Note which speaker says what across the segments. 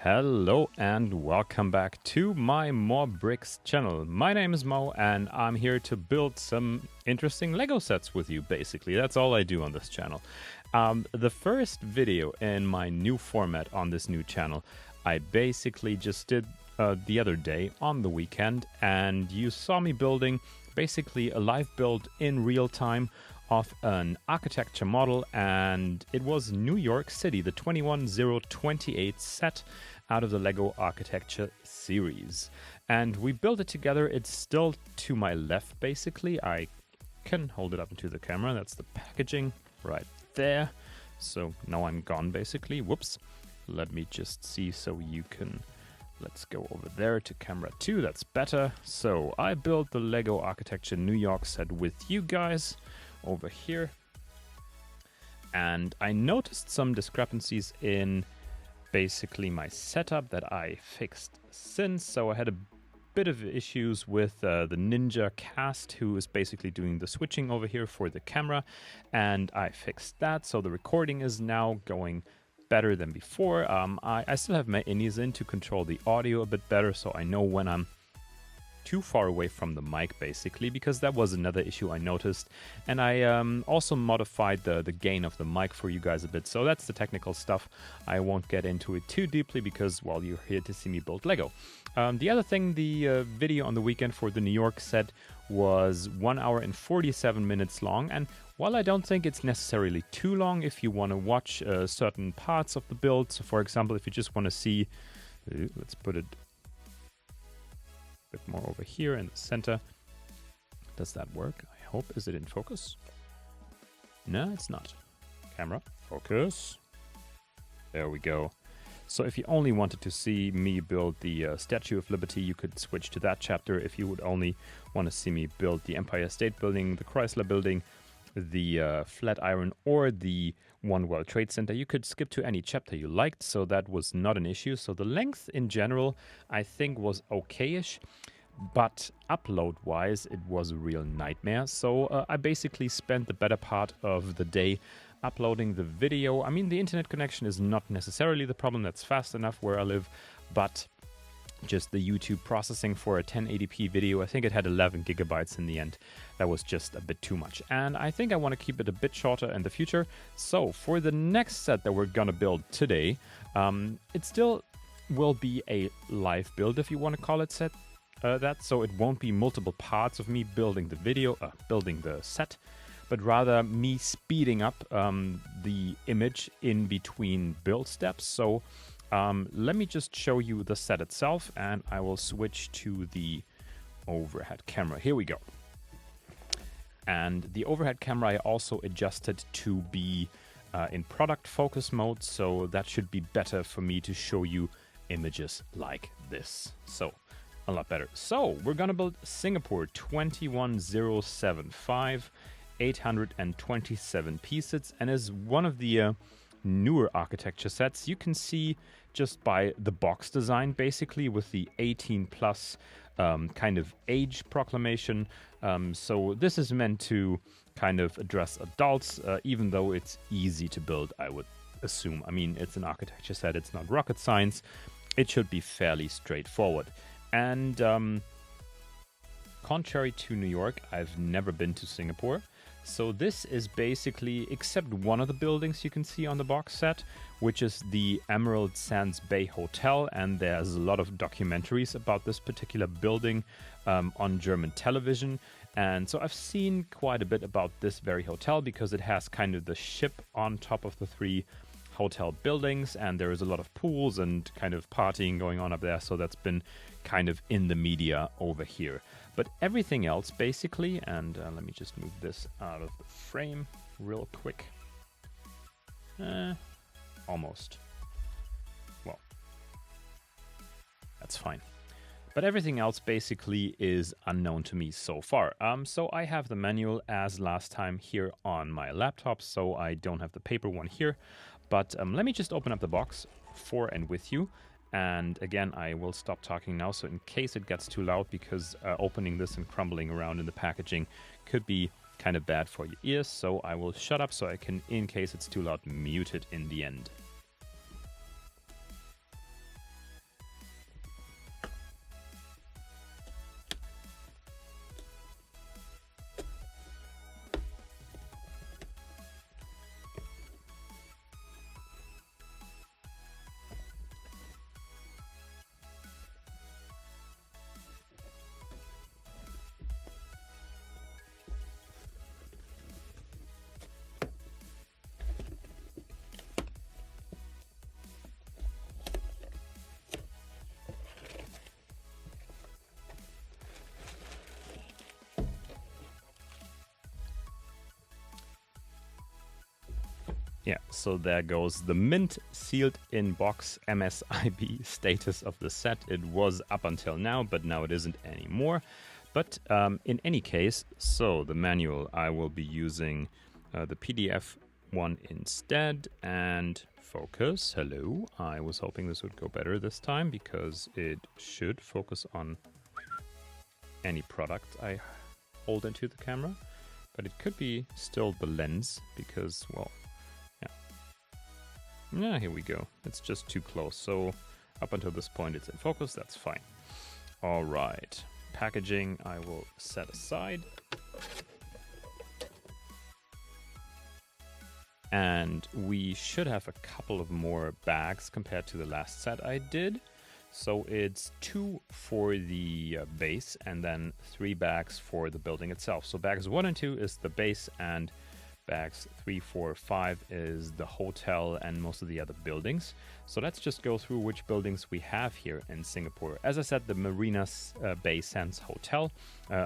Speaker 1: Hello and welcome back to my Mo.re.Bricks channel. My name is Mo and I'm here to build some interesting Lego sets with you, basically. That's all I do on this channel. The first video in my new format on this new channel, I basically just did the other day on the weekend, and you saw me building basically a live build in real time of an architecture model, and it was New York City, the 21028 set out of the Lego architecture series. And we built it together. It's still to my left, basically. I can hold it up into the camera. That's the packaging right there. So now I'm gone, basically. Whoops. Let me just see so you can... Let's go over there to camera 2. That's better. So I built the Lego architecture New York set with you guys over here, and I noticed some discrepancies in basically my setup that I fixed since. So I had a bit of issues with the Ninja Cast, who is basically doing the switching over here for the camera, and I fixed that, so the recording is now going better than before. I still have my innies in to control the audio a bit better, so I know when I'm too far away from the mic, basically, because that was another issue I noticed. And I also modified the gain of the mic for you guys a bit, so that's the technical stuff. I won't get into it too deeply because, well, you're here to see me build Lego. The other thing, the video on the weekend for the New York set was 1 hour and 47 minutes long, and while I don't think it's necessarily too long if you want to watch certain parts of the build, so for example, if you just want to see, let's put it more over here in the center. Does that work? I hope. Is it in focus? No, it's not. Camera, focus. There we go. So if you only wanted to see me build the Statue of Liberty, you could switch to that chapter. If you would only want to see me build the Empire State Building, the Chrysler Building, the Flatiron, or the One World Trade Center, you could skip to any chapter you liked, so that was not an issue. So the length in general, I think, was okay-ish, but upload-wise, it was a real nightmare. So I basically spent the better part of the day uploading the video. I mean, the internet connection is not necessarily the problem. That's fast enough where I live, but just the YouTube processing for a 1080p video, I think it had 11 gigabytes in the end. That was just a bit too much, and I think I want to keep it a bit shorter in the future. So for the next set that we're gonna build today, it still will be a live build, if you want to call it that. So it won't be multiple parts of me building the set, but rather me speeding up the image in between build steps. So let me just show you the set itself, and I will switch to the overhead camera. Here we go. And the overhead camera I also adjusted to be in product focus mode, so that should be better for me to show you images like this. So a lot better. So we're gonna build Singapore 21075, 827 pieces, and is one of the newer architecture sets. You can see just by the box design, basically, with the 18 plus kind of age proclamation. So this is meant to kind of address adults, even though it's easy to build, I would assume. I mean, it's an architecture set, it's not rocket science. It should be fairly straightforward. And contrary to New York, I've never been to Singapore. So this is basically, except one of the buildings you can see on the box set, which is the Emerald Sands Bay Hotel, and there's a lot of documentaries about this particular building on German television. And so I've seen quite a bit about this very hotel because it has kind of the ship on top of the 3 hotel buildings, and there is a lot of pools and kind of partying going on up there, so that's been kind of in the media over here. But everything else, basically, and let me just move this out of the frame real quick. Almost. Well, that's fine. But everything else basically is unknown to me so far. So I have the manual as last time here on my laptop, so I don't have the paper one here. But let me just open up the box for and with you. And again, I will stop talking now, so in case it gets too loud, because opening this and crumbling around in the packaging could be kind of bad for your ears. So I will shut up so I can, in case it's too loud, mute it in the end. Yeah, so there goes the mint sealed in box MSIB status of the set. It was up until now, but now it isn't anymore. But in any case, so the manual, I will be using the PDF one instead. And focus, hello. I was hoping this would go better this time because it should focus on any product I hold into the camera. But it could be still the lens because, well, yeah, here we go. It's just too close. So up until this point, it's in focus. That's fine. All right. Packaging, I will set aside. And we should have a couple of more bags compared to the last set I did. So it's 2 for the base and then 3 bags for the building itself. So bags 1 and 2 is the base, and bags 3, 4, 5 is the hotel and most of the other buildings. So let's just go through which buildings we have here in Singapore. As I said, the Marina Bay Sands Hotel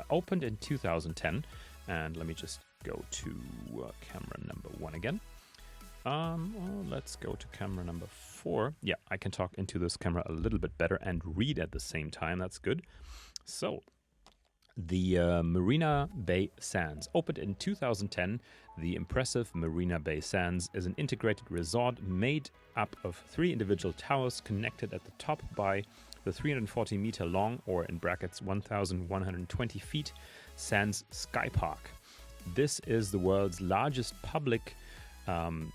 Speaker 1: opened in 2010. And let me just go to camera number 1 again. Well, let's go to camera number 4. Yeah, I can talk into this camera a little bit better and read at the same time. That's good. So the Marina Bay Sands opened in 2010. The impressive Marina Bay Sands is an integrated resort made up of 3 individual towers connected at the top by the 340-meter long, or in brackets 1,120 feet, Sands Sky Park. This is the world's largest public cantilevered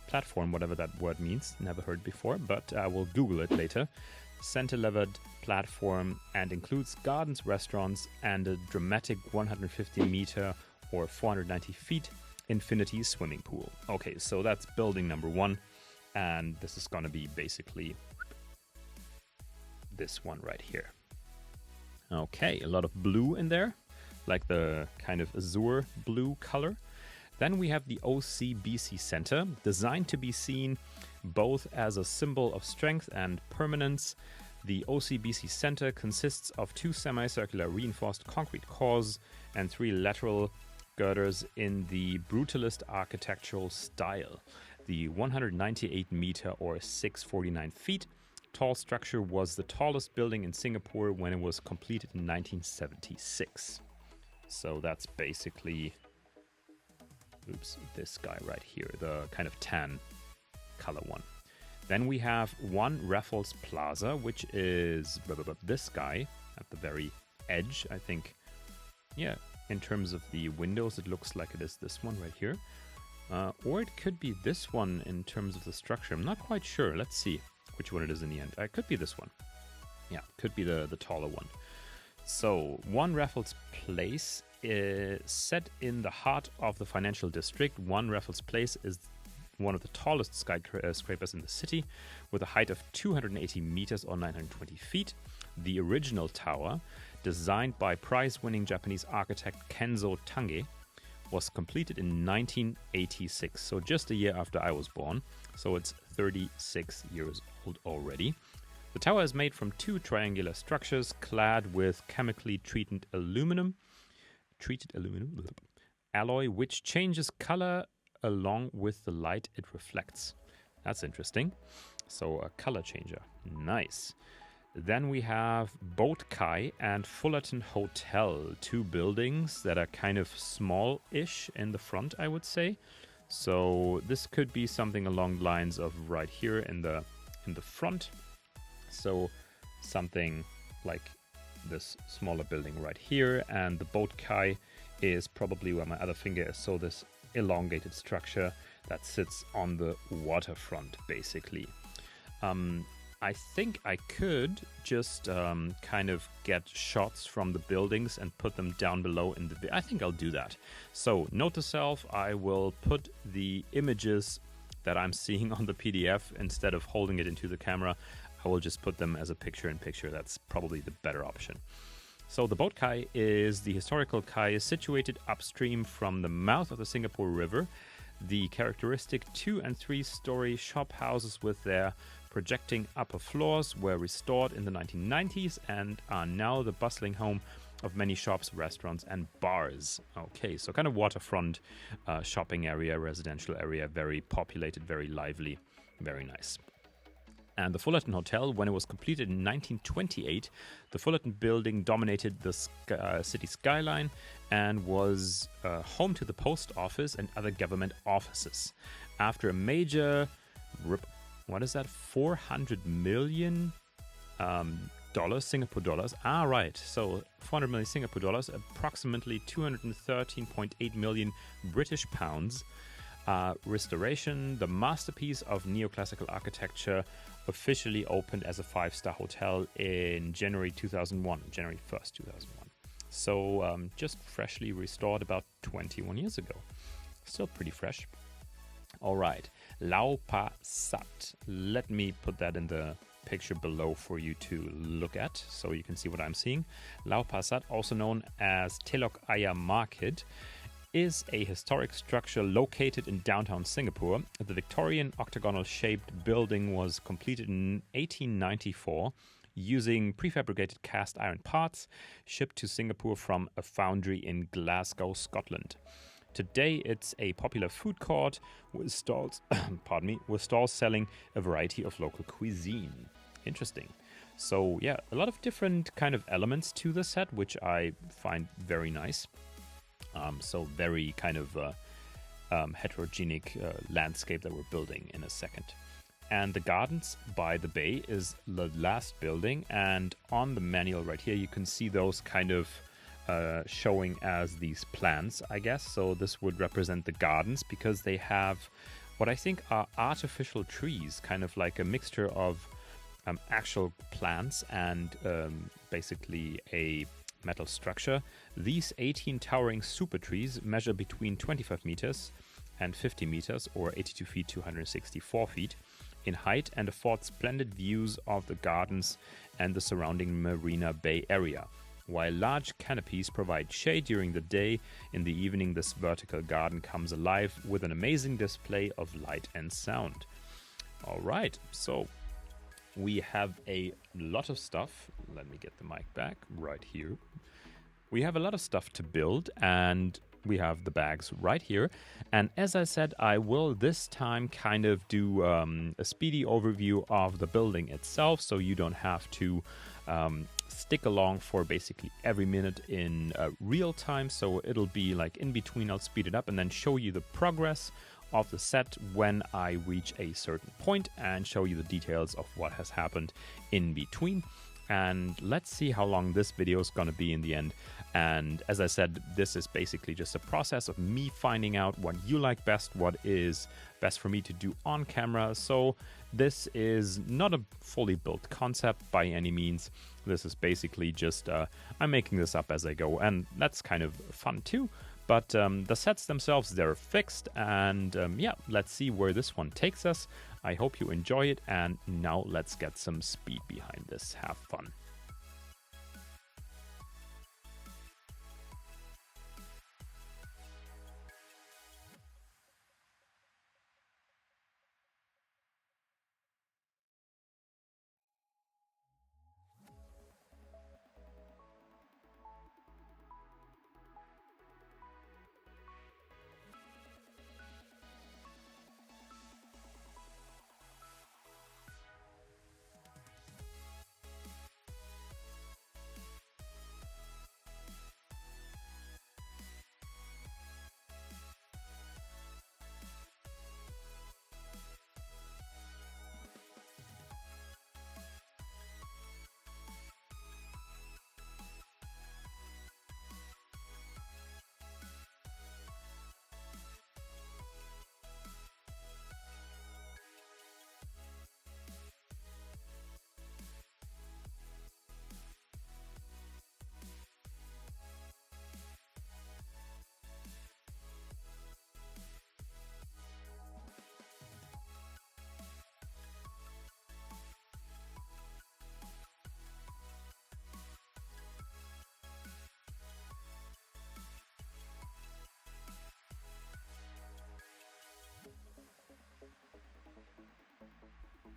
Speaker 1: platform, whatever that word means. Never heard before, but I will Google it later. Cantilevered platform, and includes gardens, restaurants, and a dramatic 150-meter or 490 feet infinity swimming pool. Okay, so that's building number 1, and this is going to be basically this one right here. Okay, a lot of blue in there, like the kind of azure blue color. Then we have the OCBC Center, designed to be seen both as a symbol of strength and permanence. The OCBC Center consists of 2 semicircular reinforced concrete cores and 3 lateral girders in the brutalist architectural style. The 198-meter or 649 feet tall structure was the tallest building in Singapore when it was completed in 1976. So that's basically, this guy right here, the kind of tan color one. Then we have 1 Raffles Plaza, which is this guy at the very edge, I think. Yeah, in terms of the windows, it looks like it is this one right here. Or it could be this one in terms of the structure. I'm not quite sure. Let's see which one it is in the end. It could be this one. Yeah, could be the taller one. So 1 Raffles Place is set in the heart of the financial district. 1 Raffles Place is one of the tallest skyscrapers in the city, with a height of 280 meters or 920 feet. The original tower, designed by prize-winning Japanese architect Kenzo Tange, was completed in 1986, so just a year after I was born. So it's 36 years old already. The tower is made from 2 triangular structures clad with chemically treated aluminum alloy, which changes color along with the light it reflects. That's interesting. So a color changer. Nice. Then we have Quay and Fullerton Hotel, 2 buildings that are kind of small-ish in the front, I would say. So this could be something along the lines of right here in the front. So something like this smaller building right here, and the Quay is probably where my other finger is. So this elongated structure that sits on the waterfront, basically. I think I could just kind of get shots from the buildings and put them down below in the... I think I'll do that. So note to self, I will put the images that I'm seeing on the PDF, instead of holding it into the camera, I will just put them as a picture-in-picture. That's probably the better option. So the Quay is the historical quay situated upstream from the mouth of the Singapore River. The characteristic 2- and 3-story shop houses with their projecting upper floors were restored in the 1990s and are now the bustling home of many shops, restaurants, and bars. Okay, so kind of waterfront shopping area, residential area, very populated, very lively, very nice. And the Fullerton Hotel, when it was completed in 1928, the Fullerton building dominated the city skyline and was home to the post office and other government offices. After a major, $400 million Singapore dollars. Ah, right. So 400 million Singapore dollars, approximately 213.8 million British pounds. Restoration, the masterpiece of neoclassical architecture, officially opened as a 5-star hotel in January 2001, January 1st, 2001. So just freshly restored about 21 years ago. Still pretty fresh. All right, Lao Pa Sat. Let me put that in the picture below for you to look at so you can see what I'm seeing. Lao Pa Sat, also known as Telok Ayer Market, is a historic structure located in downtown Singapore. The Victorian octagonal-shaped building was completed in 1894 using prefabricated cast iron parts shipped to Singapore from a foundry in Glasgow, Scotland. Today, it's a popular food court with stalls, with stalls selling a variety of local cuisine. Interesting. So yeah, a lot of different kind of elements to the set, which I find very nice. So very kind of heterogenic landscape that we're building in a second. And the Gardens by the Bay is the last building. And on the manual right here, you can see those kind of showing as these plants, I guess. So this would represent the gardens because they have what I think are artificial trees, kind of like a mixture of actual plants and basically a metal structure. These 18 towering super trees measure between 25 meters and 50 meters, or 82 feet to 164 feet in height, and afford splendid views of the gardens and the surrounding Marina Bay area. While large canopies provide shade during the day, in the evening this vertical garden comes alive with an amazing display of light and sound. All right, so we have a lot of stuff. Let me get the mic back right here. We have a lot of stuff to build, and we have the bags right here. And as I said, I will this time kind of do a speedy overview of the building itself, so you don't have to stick along for basically every minute in real time. So it'll be like in between, I'll speed it up and then show you the progress of the set when I reach a certain point and show you the details of what has happened in between. And let's see how long this video is going to be in the end. And as I said, this is basically just a process of me finding out what you like best, what is best for me to do on camera. So this is not a fully built concept by any means. This is basically just, I'm making this up as I go, and that's kind of fun too. But the sets themselves, they're fixed, and yeah, let's see where this one takes us. I hope you enjoy it, and now let's get some speed behind this. Have fun.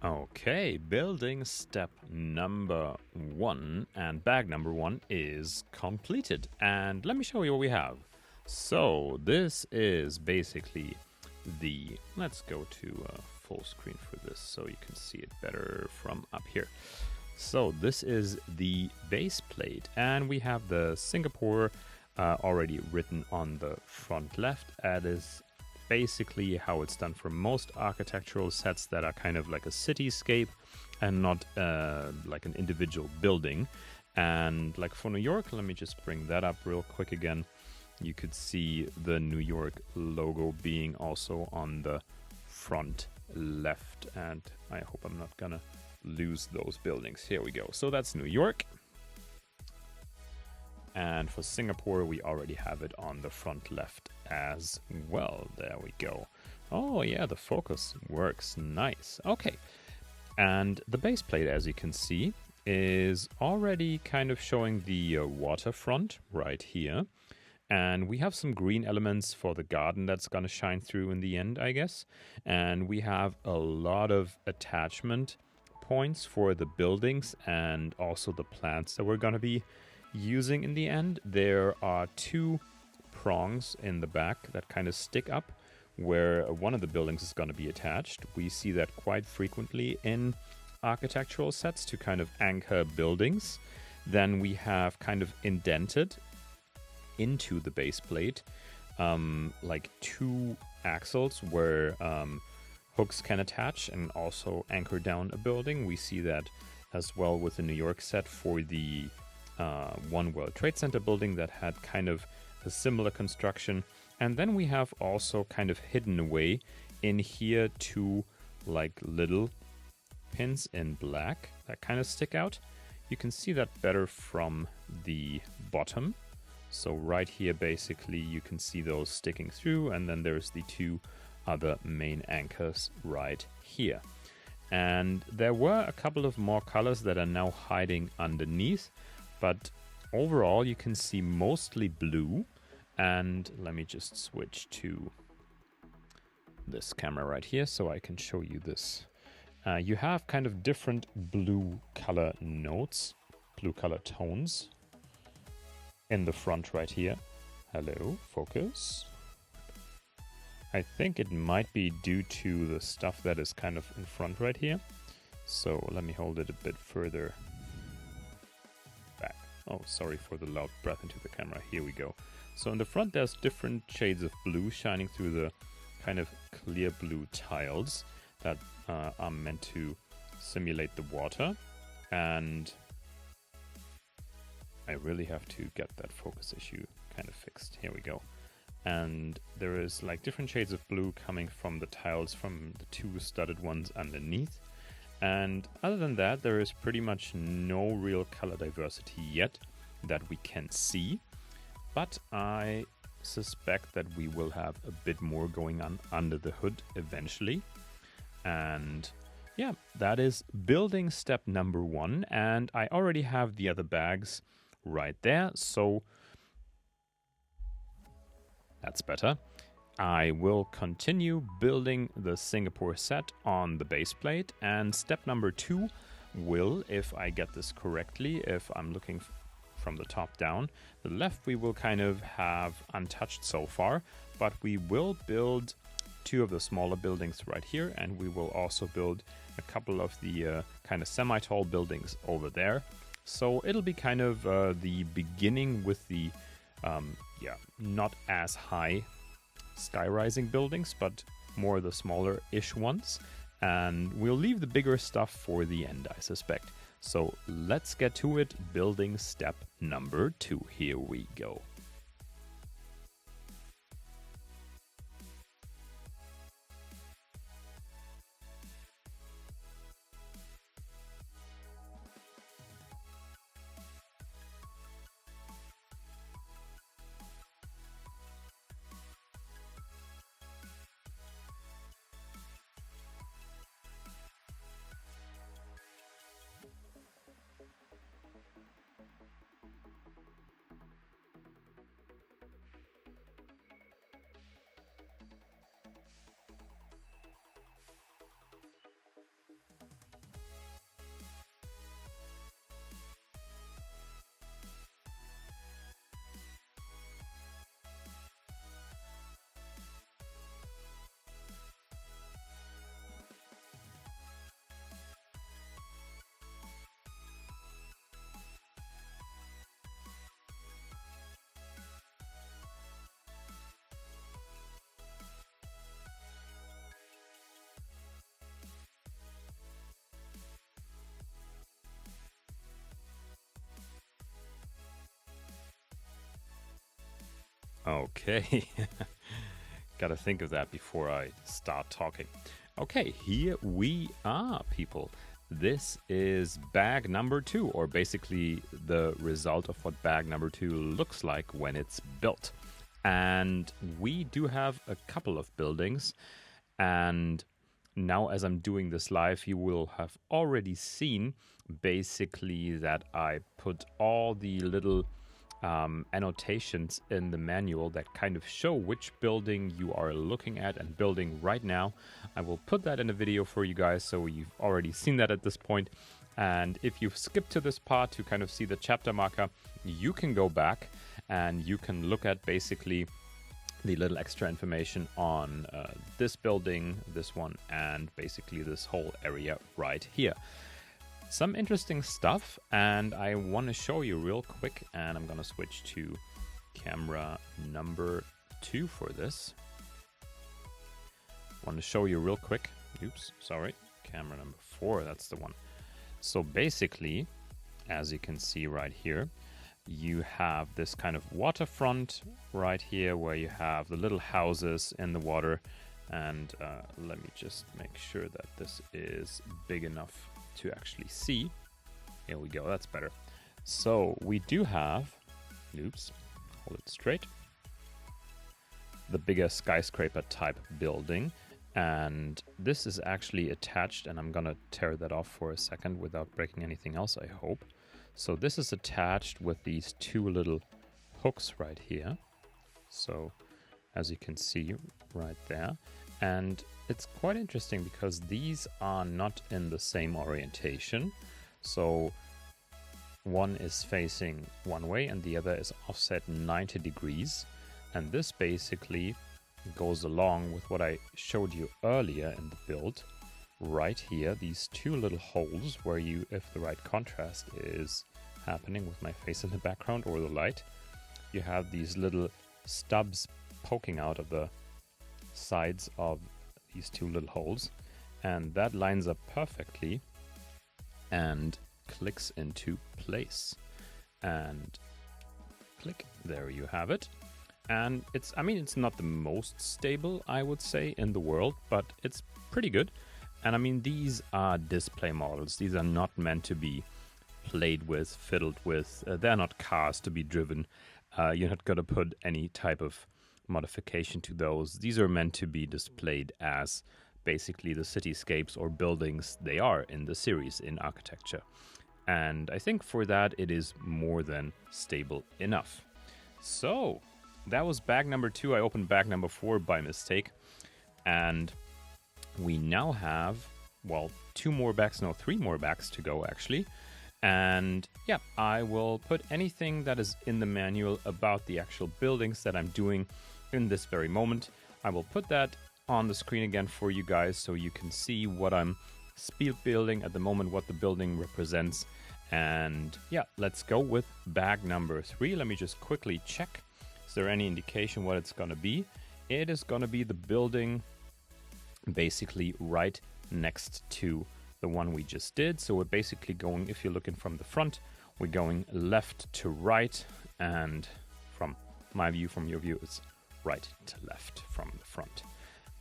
Speaker 1: Okay, building step number 1 and bag number 1 is completed. And let me show you what we have. So this is basically let's go to full screen for this so you can see it better from up here. So this is the base plate, and we have the Singapore already written on the front left. That is basically how it's done for most architectural sets that are kind of like a cityscape and not like an individual building. And like for New York, let me just bring that up real quick again. You could see the New York logo being also on the front left, and I hope I'm not gonna lose those buildings. Here we go. So that's New York. And for Singapore, we already have it on the front left as well. There we go. Oh yeah, the focus works nice. Okay. And the base plate, as you can see, is already kind of showing the waterfront right here. And we have some green elements for the garden that's going to shine through in the end, I guess. And we have a lot of attachment points for the buildings and also the plants that we're going to be using in the end. There are 2 prongs in the back that kind of stick up where one of the buildings is going to be attached. We see that quite frequently in architectural sets to kind of anchor buildings. Then we have kind of indented into the base plate like 2 axles where hooks can attach and also anchor down a building. We see that as well with the New York set for the One World Trade Center building that had kind of a similar construction. And then we have also kind of hidden away in here 2 like little pins in black that kind of stick out. You can see that better from the bottom. So right here, basically, you can see those sticking through, and then there's the 2 other main anchors right here. And there were a couple of more colors that are now hiding underneath, but overall you can see mostly blue. And let me just switch to this camera right here so I can show you this. You have kind of different blue color notes, blue color tones in the front right here. Hello, focus. I think it might be due to the stuff that is kind of in front right here. So let me hold it a bit further back. Oh, sorry for the loud breath into the camera. Here we go. So in the front there's different shades of blue shining through the kind of clear blue tiles that are meant to simulate the water. And I really have to get that focus issue kind of fixed. Here we go. And there is like different shades of blue coming from the tiles from the 2 studded ones underneath. And other than that, there is pretty much no real color diversity yet that we can see. But I suspect that we will have a bit more going on under the hood eventually. And yeah, that is building step number 1. And I already have the other bags right there, so that's better. I will continue building the Singapore set on the base plate, and step number 2 will, if I get this correctly, if I'm looking from the top down, the left we will kind of have untouched so far, but we will build 2 of the smaller buildings right here, and we will also build a couple of the kind of semi-tall buildings over there. So it'll be kind of the beginning with the, not as high sky-rising buildings, but more the smaller-ish ones. And we'll leave the bigger stuff for the end, I suspect. So let's get to it. Building step number 2. Here we go. Okay. Gotta think of that before I start talking. Okay, here we are, people. This is bag number 2, or basically the result of what bag number 2 looks like when it's built. And we do have a couple of buildings. And now as I'm doing this live, you will have already seen basically that I put all the little annotations in the manual that kind of show which building you are looking at and building right now. I will put that in a video for you guys, so you've already seen that at this point. And if you've skipped to this part to kind of see the chapter marker, you can go back and you can look at basically the little extra information on this building, this one, and basically this whole area right here. Some interesting stuff, and I want to show you real quick, and I'm going to switch to camera number 2 for this. I want to show you real quick. Oops, sorry. Camera number 4, that's the one. So basically, as you can see right here, you have this kind of waterfront right here where you have the little houses in the water. And let me just make sure that this is big enough to actually see. Here we go, that's better. So we do have, oops, hold it straight, the bigger skyscraper type building. And this is actually attached, and I'm gonna tear that off for a second without breaking anything else, I hope. So this is attached with these 2 little hooks right here. So as you can see right there. And it's quite interesting because these are not in the same orientation. So one is facing one way and the other is offset 90 degrees. And this basically goes along with what I showed you earlier in the build. Right here, these 2 little holes where you, if the right contrast is happening with my face in the background or the light, you have these little stubs poking out of the sides of these 2 little holes, and that lines up perfectly and clicks into place. And click, there you have it. And it's, I mean, it's not the most stable, I would say, in the world, but it's pretty good. And I mean, these are display models. These are not meant to be played with, fiddled with. They're not cars to be driven. You're not going to put any type of modification to those. These are meant to be displayed as basically the cityscapes or buildings they are in the series in architecture. And I think for that it is more than stable enough. So that was bag number 2. I opened bag number 4 by mistake. And we now have, well, 2 more bags, no, 3 more bags to go actually. And yeah, I will put anything that is in the manual about the actual buildings that I'm doing in this very moment. I will put that on the screen again for you guys so you can see what I'm speed building at the moment, what the building represents. And yeah, let's go with bag number 3. Let me just quickly check. Is there any indication what it's going to be? It is going to be the building basically right next to the one we just did. So we're basically going, if you're looking from the front, we're going left to right, and from my view, from your view, it's right to left from the front.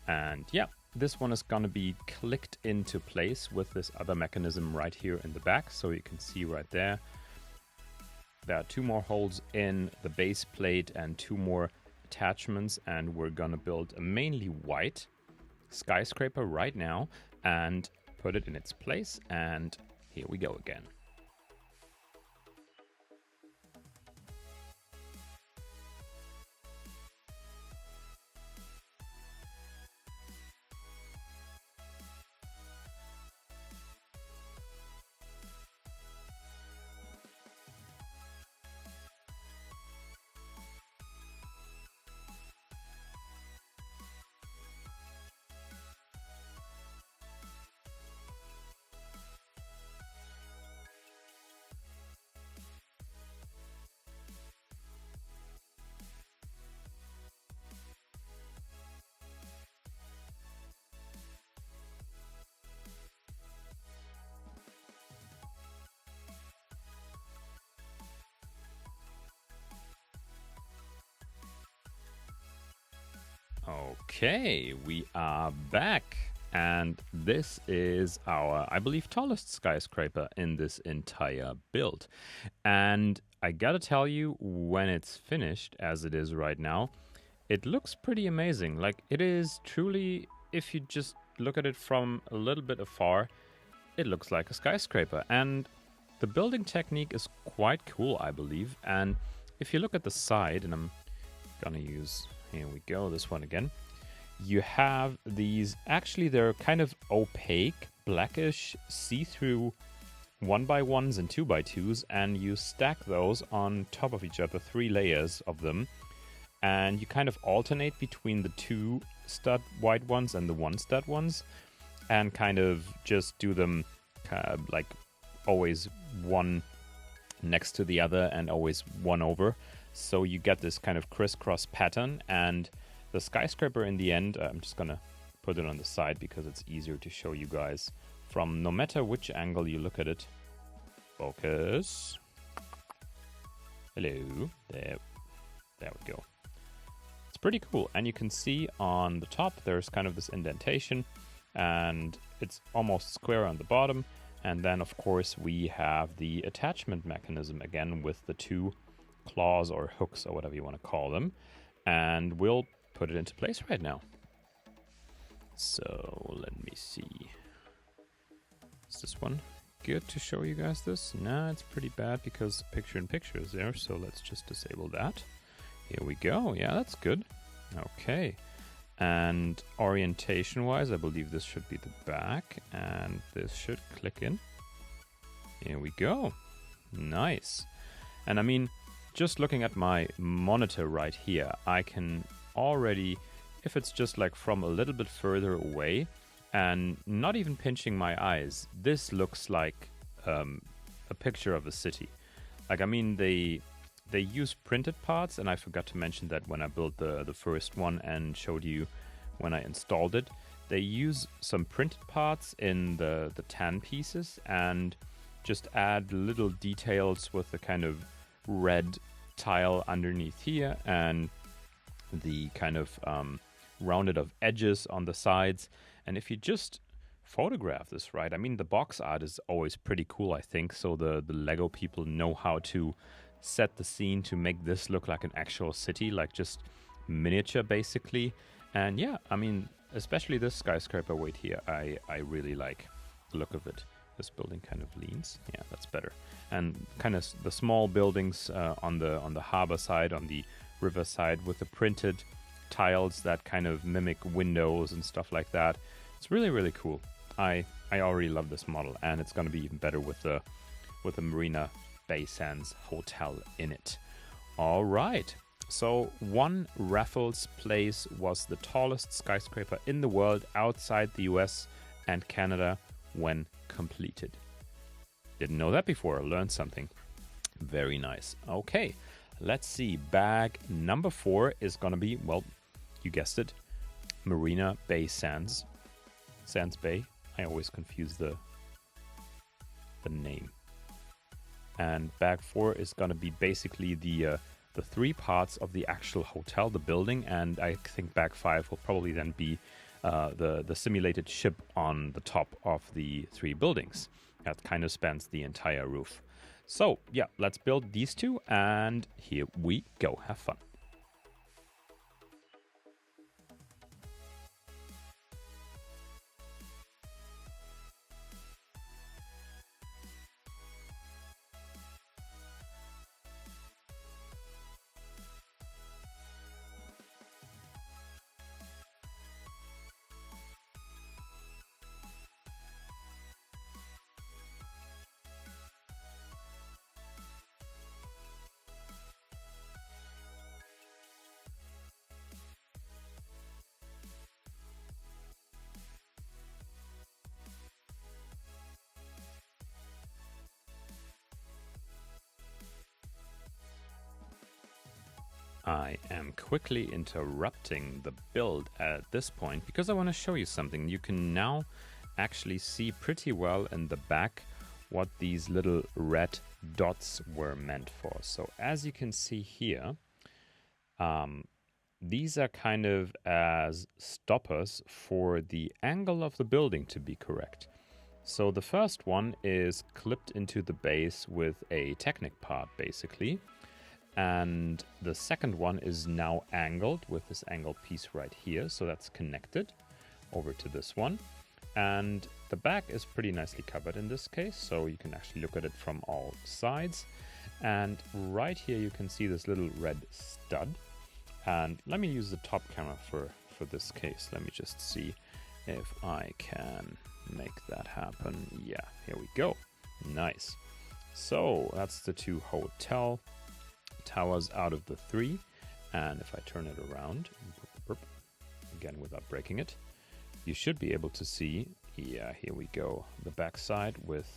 Speaker 1: And yeah, this one is gonna be clicked into place with this other mechanism right here in the back. So you can see right there, there are 2 more holes in the base plate and 2 more attachments, and we're gonna build a mainly white skyscraper right now and put it in its place. And here we go again. Okay, we are back. And this is our, I believe, tallest skyscraper in this entire build. And I gotta tell you, when it's finished, as it is right now, it looks pretty amazing. Like, it is truly, if you just look at it from a little bit afar, it looks like a skyscraper. And the building technique is quite cool, I believe. And if you look at the side, and I'm gonna use, here we go, this one again. You have these, actually they're kind of opaque, blackish, see-through 1x1s and 2x2s, and you stack those on top of each other, 3 layers of them, and you kind of alternate between the 2 stud white ones and the 1 stud ones, and kind of just do them like always one next to the other and always one over, so you get this kind of crisscross pattern. And the skyscraper in the end, I'm just gonna put it on the side because it's easier to show you guys from no matter which angle you look at it. Focus. Hello. There we go. It's pretty cool. And you can see on the top there's kind of this indentation, and it's almost square on the bottom. And then of course we have the attachment mechanism again with the 2 claws or hooks or whatever you want to call them. And we'll put it into place right now. So let me see. Is this one good to show you guys this? Nah, it's pretty bad because picture-in-picture is there. So let's just disable that. Here we go. Yeah, that's good. Okay. And orientation-wise, I believe this should be the back. And this should click in. Here we go. Nice. And I mean, just looking at my monitor right here, I can already, if it's just like from a little bit further away and not even pinching my eyes, this looks like a picture of a city. Like, I mean, they use printed parts, and I forgot to mention that when I built the first one and showed you when I installed it. They use some printed parts in the tan pieces and just add little details with the kind of red tile underneath here and the kind of rounded off edges on the sides. And if you just photograph this right, I mean, the box art is always pretty cool, I think. So the Lego people know how to set the scene to make this look like an actual city, like just miniature basically. And yeah, I mean, especially this skyscraper right here, I really like the look of it. This building kind of leans. Yeah, that's better. And kind of the small buildings on the harbor side, on the river side, with the printed tiles that kind of mimic windows and stuff like that. It's really, really cool. I already love this model, and it's going to be even better with the Marina Bay Sands hotel in it. All right. So one Raffles place was the tallest skyscraper in the world outside the US and Canada when completed. Didn't know that before. Learned something. Very nice. Okay, let's see. Bag number 4 is going to be, well, you guessed it, Marina Bay Sands. Sands Bay. I always confuse the name. And bag 4 is going to be basically the 3 parts of the actual hotel, the building, and I think bag 5 will probably then be the simulated ship on the top of the 3 buildings. That kind of spans the entire roof. So yeah, let's build these 2, and here we go. Have fun. I am quickly interrupting the build at this point because I want to show you something. You can now actually see pretty well in the back what these little red dots were meant for. So as you can see here, these are kind of as stoppers for the angle of the building to be correct. So the first one is clipped into the base with a Technic part, basically. And the second one is now angled with this angled piece right here. So that's connected over to this one. And the back is pretty nicely covered in this case. So you can actually look at it from all sides. And right here you can see this little red stud. And let me use the top camera for this case. Let me just see if I can make that happen. Yeah, here we go. Nice. So that's the 2 hotel towers out of the 3. And if I turn it around, again without breaking it, you should be able to see, yeah, here we go, the back side with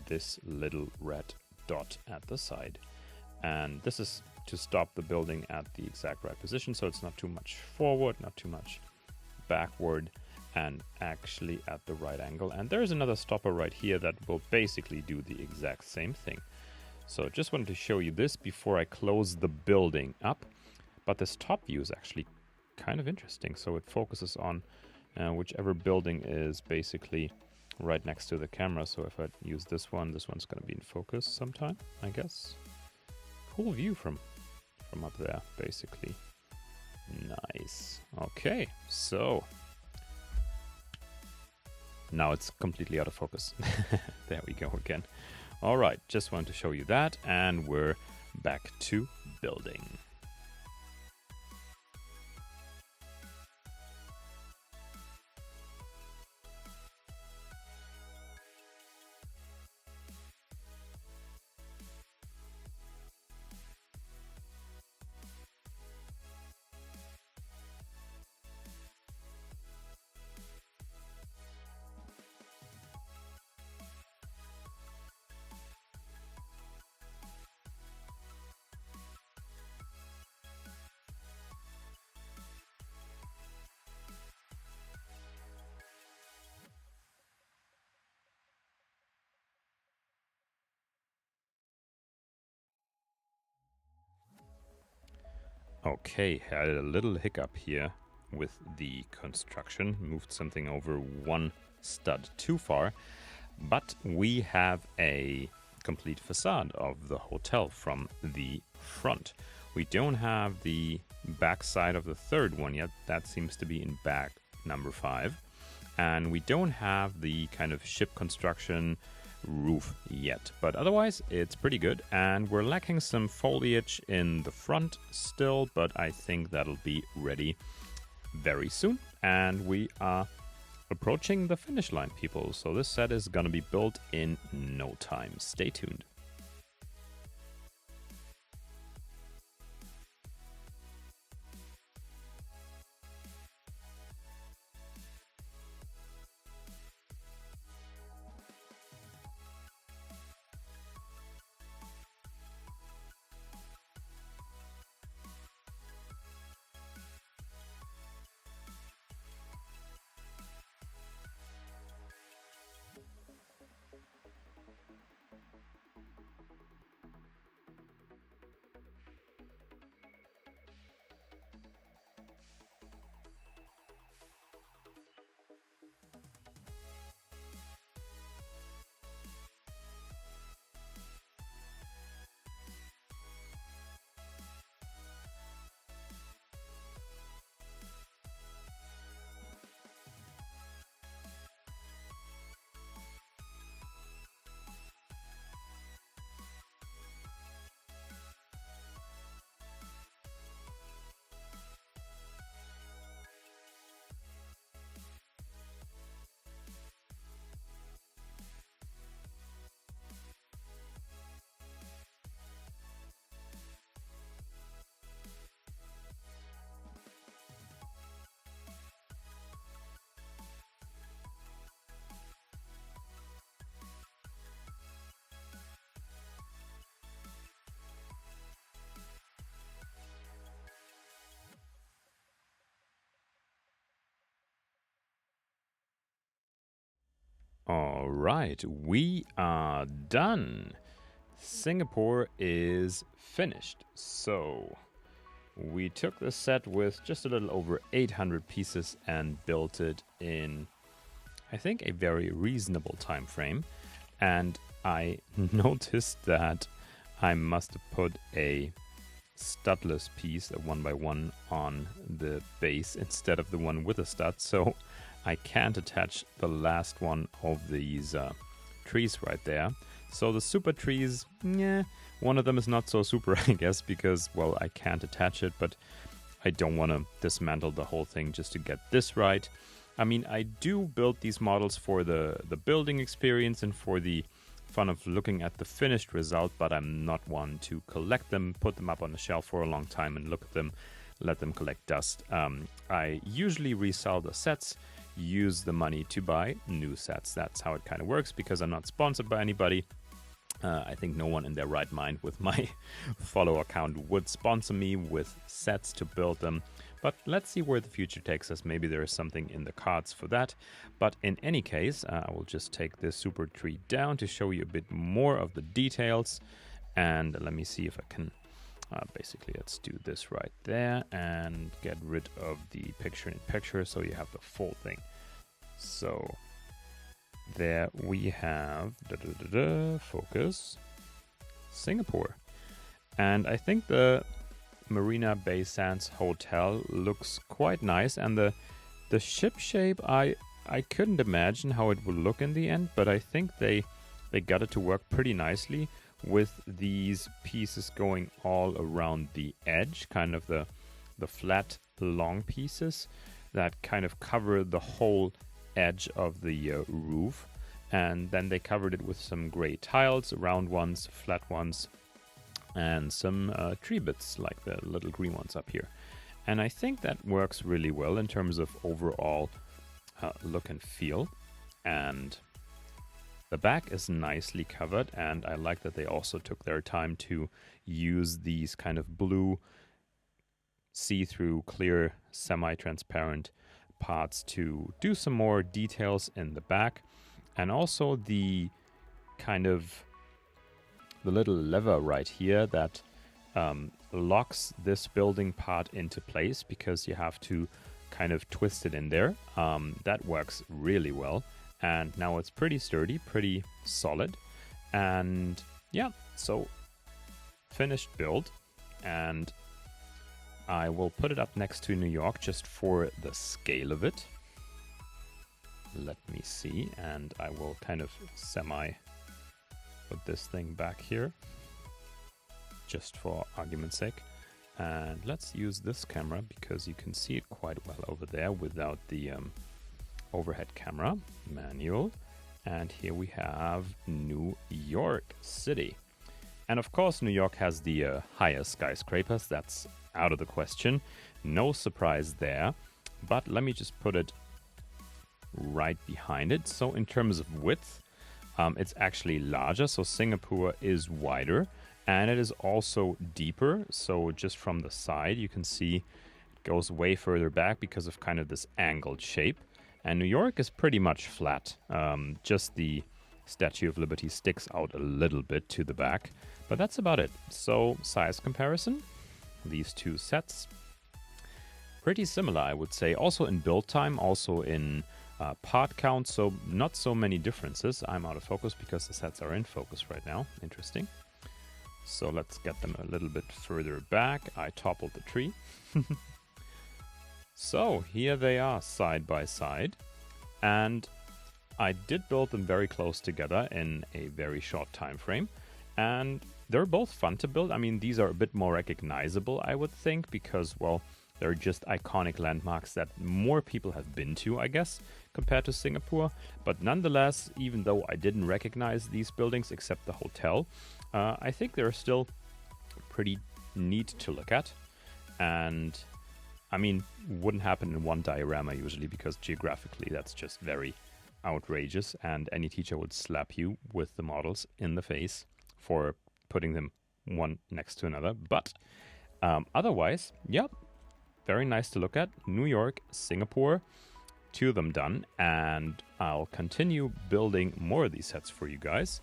Speaker 1: this little red dot at the side. And this is to stop the building at the exact right position, so it's not too much forward, not too much backward, and actually at the right angle. And there's another stopper right here that will basically do the exact same thing. So just wanted to show you this before I close the building up. But this top view is actually kind of interesting. So it focuses on whichever building is basically right next to the camera. So if I use this one's going to be in focus sometime, I guess. Cool view from up there, basically. Nice. Okay, so now it's completely out of focus. There we go again. All right, just wanted to show you that, and we're back to building. Okay, had a little hiccup here with the construction. Moved something over 1 stud too far. But we have a complete facade of the hotel from the front. We don't have the back side of the 3rd one yet. That seems to be in bag number 5. And we don't have the kind of ship construction roof yet, but otherwise it's pretty good. And we're lacking some foliage in the front still, but I think that'll be ready very soon. And we are approaching the finish line, people, so this set is gonna be built in no time. Stay tuned. All right, we are done. Singapore is finished. So we took the set with just a little over 800 pieces and built it in, I think, a very reasonable time frame. And I noticed that I must have put a studless piece, a 1x1, on the base instead of the one with a stud, so I can't attach the last one of these trees right there. So the super trees, one of them is not so super, I guess, because, well, I can't attach it, but I don't want to dismantle the whole thing just to get this right. I mean, I do build these models for the building experience and for the fun of looking at the finished result, but I'm not one to collect them, put them up on the shelf for a long time and look at them, let them collect dust. I usually resell the sets, use the money to buy new sets. That's how it kind of works, because I'm not sponsored by anybody. I think no one in their right mind with my follow account would sponsor me with sets to build them. But let's see where the future takes us. Maybe there is something in the cards for that. But in any case, I will just take this super tree down to show you a bit more of the details. And let me see if I can, basically, let's do this right there and get rid of the picture-in-picture so you have the full thing. So there we have, focus, Singapore. And I think the Marina Bay Sands Hotel looks quite nice, and the ship shape, I couldn't imagine how it would look in the end, but I think they got it to work pretty nicely with these pieces going all around the edge, kind of the flat long pieces that kind of cover the whole edge of the roof, and then they covered it with some gray tiles, round ones, flat ones, and some tree bits like the little green ones up here. And I think that works really well in terms of overall look and feel. And the back is nicely covered, and I like that they also took their time to use these kind of blue, see-through, clear, semi-transparent parts to do some more details in the back. And also the kind of the little lever right here that locks this building part into place, because you have to kind of twist it in there. That works really well. And now it's pretty sturdy, pretty solid. And yeah, so finished build. And I will put it up next to New York just for the scale of it. Let me see. And I will kind of put this thing back here, just for argument's sake. And let's use this camera because you can see it quite well over there without the overhead camera. Manual. And here we have New York City. And of course, New York has the highest skyscrapers. That's out of the question. No surprise there. But let me just put it right behind it. So in terms of width, it's actually larger. So Singapore is wider, and it is also deeper. So just from the side, you can see it goes way further back because of kind of this angled shape. And New York is pretty much flat. Just the Statue of Liberty sticks out a little bit to the back, but that's about it. So size comparison, these two sets, pretty similar, I would say. Also in build time, also in part count, so not so many differences. I'm out of focus because the sets are in focus right now. Interesting. So let's get them a little bit further back. I toppled the tree. So here they are side by side, and I did build them very close together in a very short time frame, and they're both fun to build. I mean, these are a bit more recognizable, I would think, because, well, they're just iconic landmarks that more people have been to, I guess, compared to Singapore. But nonetheless, even though I didn't recognize these buildings except the hotel, I think they're still pretty neat to look at. And I mean, wouldn't happen in one diorama usually, because geographically that's just very outrageous, and any teacher would slap you with the models in the face for putting them one next to another. But otherwise, yeah, very nice to look at. New York, Singapore, 2 of them done, and I'll continue building more of these sets for you guys.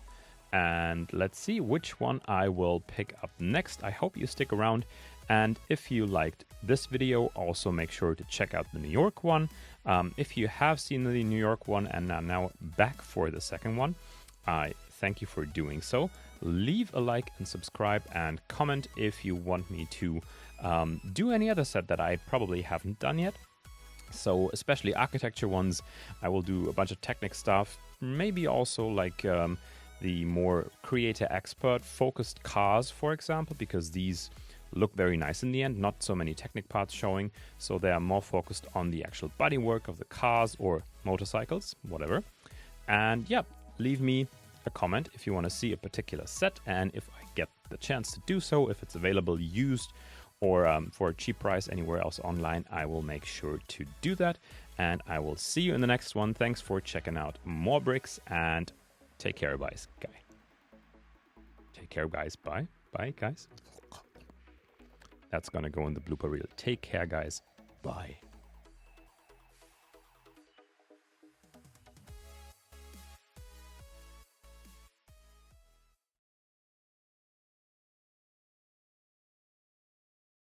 Speaker 1: And let's see which one I will pick up next. I hope you stick around And if you liked this video, also make sure to check out the New York one. If you have seen the New York one and are now back for the second one, I thank you for doing so. Leave a like and subscribe and comment if you want me to do any other set that I probably haven't done yet. So especially architecture ones, I will do a bunch of Technic stuff, maybe also like the more creator expert focused cars, for example, because these look very nice in the end, not so many Technic parts showing, so they are more focused on the actual bodywork of the cars or motorcycles, whatever. And yeah, leave me a comment if you want to see a particular set, and if I get the chance to do so, if it's available used or for a cheap price anywhere else online, I will make sure to do that. And I will see you in the next one. Thanks for checking out Mo.re.Bricks, and take care, guys. Take care, guys. Bye. Bye, guys. That's gonna go in the blooper reel. Take care, guys. Bye.